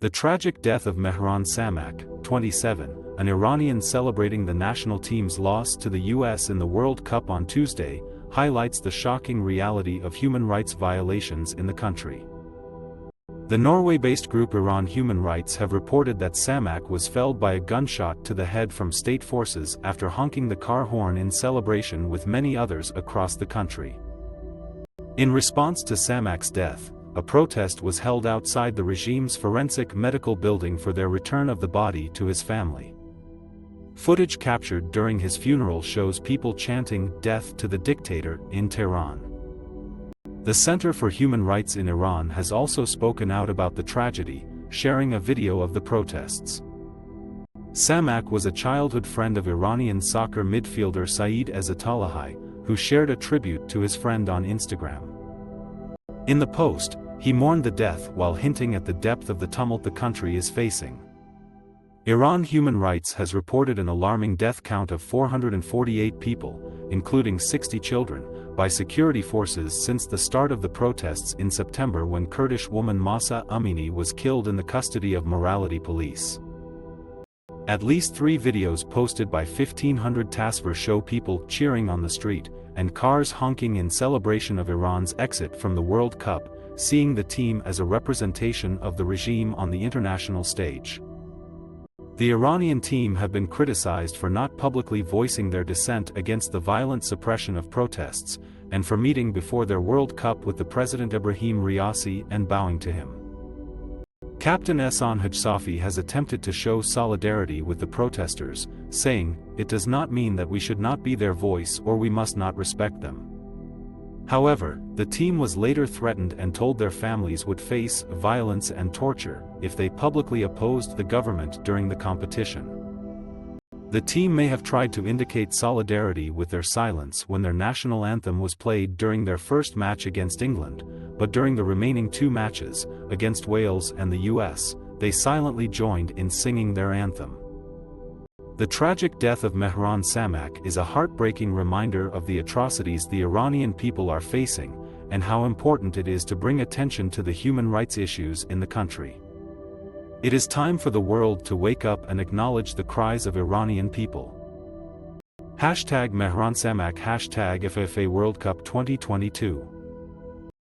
The tragic death of Mehran Samak, 27, an Iranian celebrating the national team's loss to the US in the World Cup on Tuesday, highlights the shocking reality of human rights violations in the country. The Norway-based group Iran Human Rights have reported that Samak was felled by a gunshot to the head from state forces after honking the car horn in celebration with many others across the country. In response to Samak's death, a protest was held outside the regime's forensic medical building for their return of the body to his family. Footage captured during his funeral shows people chanting "Death to the Dictator" in Tehran. The Center for Human Rights in Iran has also spoken out about the tragedy, sharing a video of the protests. Samak was a childhood friend of Iranian soccer midfielder Saeed Ezzatullahi, who shared a tribute to his friend on Instagram. In the post, he mourned the death while hinting at the depth of the tumult the country is facing. Iran Human Rights has reported an alarming death count of 448 people, including 60 children, by security forces since the start of the protests in September, when Kurdish woman Mahsa Amini was killed in the custody of morality police. At least 3 videos posted by 1,500 Tasvir show people cheering on the street, and cars honking in celebration of Iran's exit from the World Cup, seeing the team as a representation of the regime on the international stage. The Iranian team have been criticized for not publicly voicing their dissent against the violent suppression of protests, and for meeting before their World Cup with the President Ebrahim Raisi and bowing to him. Captain Ehsan Hajsafi has attempted to show solidarity with the protesters, saying, "It does not mean that we should not be their voice or we must not respect them." However, the team was later threatened and told their families would face violence and torture if they publicly opposed the government during the competition. The team may have tried to indicate solidarity with their silence when their national anthem was played during their first match against England, but during the remaining 2 matches, against Wales and the US, they silently joined in singing their anthem. The tragic death of Mehran Samak is a heartbreaking reminder of the atrocities the Iranian people are facing, and how important it is to bring attention to the human rights issues in the country. It is time for the world to wake up and acknowledge the cries of Iranian people. #Mehran Samak #FIFA World Cup 2022